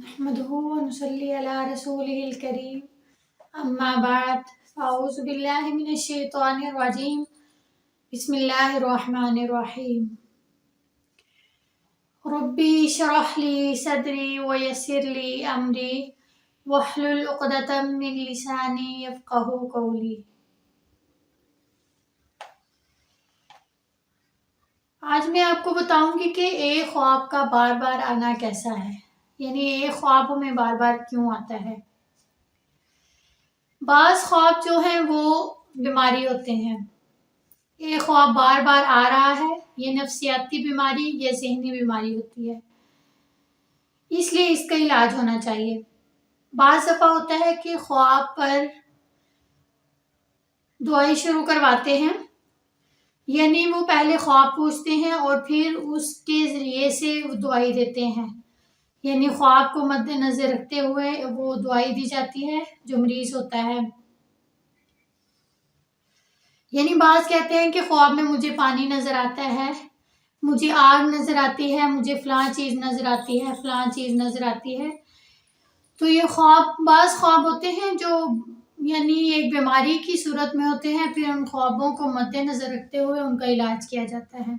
नहमदुहु व नुसल्ली अला रसूलिहिल करीम, अम्मा बाद, अऊज़ु बिल्लाहि मिनश शैतानिर रजीम, बिस्मिल्लाहिर रहमानिर रहीम। रब्बी इश्रह ली सदरी व यस्सिर ली अमरी वहलुल उक़दतम मिन लिसानी यफ़क़हू क़ौली। आज मैं आपको बताऊंगी कि एक ख्वाब का बार बार आना कैसा है, यानी एक ख्वाब में बार बार क्यों आता है। बाज़ ख्वाब जो हैं वो बीमारी होते हैं। एक ख्वाब बार बार आ रहा है, ये नफ्सियाती बीमारी या ज़हनी बीमारी होती है, इसलिए इसका इलाज होना चाहिए। बाज़ दफ़ा होता है कि ख्वाब पर दुआएं शुरू करवाते हैं, यानी वो पहले ख्वाब पूछते हैं और फिर उसके ज़रिए से दुआई देते हैं, यानी ख्वाब को मद्देनज़र रखते हुए वो दुआई दी जाती है जो मरीज़ होता है। यानी बाज़ कहते हैं कि ख्वाब में मुझे पानी नज़र आता है, मुझे आग नज़र आती है, मुझे फ़लाँ चीज़ नज़र आती है, फ़लाँ चीज़ नज़र आती है। तो ये ख्वाब बाज़ ख्वाब होते हैं जो यानी एक बीमारी की सूरत में होते हैं, फिर उन ख्वाबों को मद्देनज़र रखते हुए उनका इलाज किया जाता है।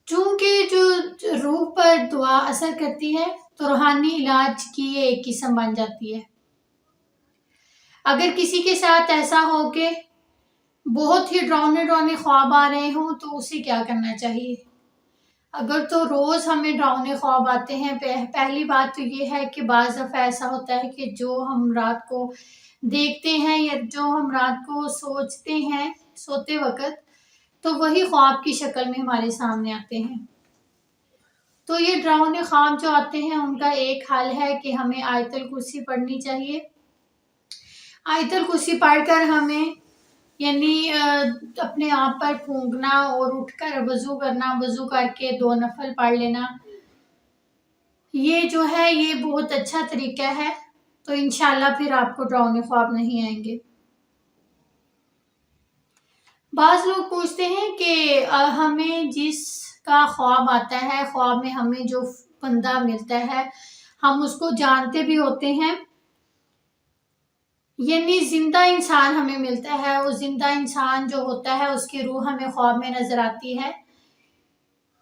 चूँकि जो रूह पर दुआ असर करती है तो रूहानी इलाज की ये एक किस्म बन जाती है। अगर किसी के साथ ऐसा हो कि बहुत ही डरावने ख्वाब आ रहे हों तो उसे क्या करना चाहिए। अगर तो रोज़ हमें डरावने ख्वाब आते हैं, पहली बात तो ये है कि बाज़ दफ़ा ऐसा होता है कि जो हम रात को देखते हैं या जो हम रात को सोचते हैं सोते वक़्त, तो वही ख्वाब की शक्ल में हमारे सामने आते हैं। तो ये डरावने ख्वाब जो आते हैं उनका एक हल है कि हमें आयतुल कुर्सी पढ़नी चाहिए। आयतुल कुर्सी पढ़कर हमें यानी अपने आप पर फूंकना और उठकर वज़ू करना, वज़ू करके 2 नफल पढ़ लेना, ये जो है ये बहुत अच्छा तरीका है। तो इंशाल्लाह फिर आपको डरावने ख्वाब नहीं आएंगे। बाज़ लोग पूछते हैं कि हमें जिसका ख्वाब आता है, ख्वाब में हमें जो बंदा मिलता है हम उसको जानते भी होते हैं, यानी जिंदा इंसान हमें मिलता है, वो जिंदा इंसान जो होता है उसकी रूह हमें ख्वाब में नजर आती है,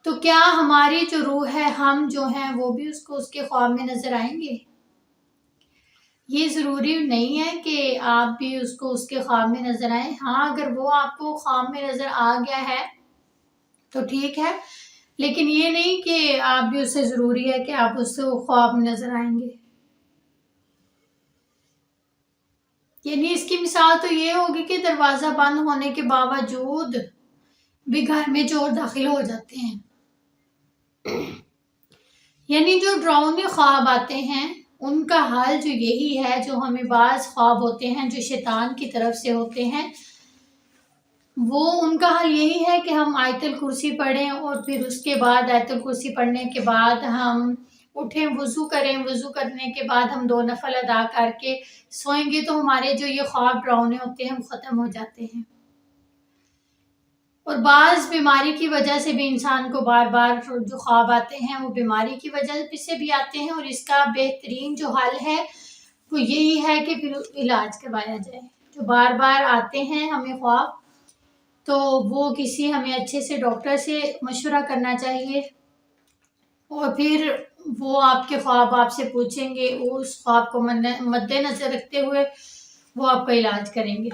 तो क्या हमारी जो रूह है हम जो हैं वो भी उसको उसके ख्वाब में नजर आएंगे। ये ज़रूरी नहीं है कि आप भी उसको उसके ख्वाब में नजर आए। हाँ, अगर वो आपको ख्वाब में नजर आ गया है तो ठीक है, लेकिन ये नहीं कि आप भी उससे ज़रूरी है कि आप उससे ख्वाब में नजर आएंगे। यानी इसकी मिसाल तो ये होगी कि दरवाज़ा बंद होने के बावजूद भी घर में चोर दाखिल हो जाते हैं। यानी जो डरावने ख्वाब आते हैं उनका हाल जो यही है, जो हमें बाज़ ख्वाब होते हैं जो शैतान की तरफ से होते हैं, वो उनका हाल यही है कि हम आयतुल कुर्सी पढ़ें और फिर उसके बाद आयतुल कुर्सी पढ़ने के बाद हम उठें, वज़ू करें, वज़ू करने के बाद हम 2 नफल अदा करके सोएंगे तो हमारे जो ये ख्वाब डरावने होते हैं वो ख़त्म हो जाते हैं। और बाज़ बीमारी की वजह से भी इंसान को बार बार जो ख्वाब आते हैं वो बीमारी की वजह से भी आते हैं, और इसका बेहतरीन जो हल है वो यही है कि फिर इलाज करवाया जाए। जो बार बार आते हैं हमें ख्वाब, तो वो किसी हमें अच्छे से डॉक्टर से मशवरा करना चाहिए, और फिर वो आपके ख्वाब आपसे पूछेंगे, उस ख्वाब को मद्देनज़र रखते हुए वो आपका इलाज करेंगे।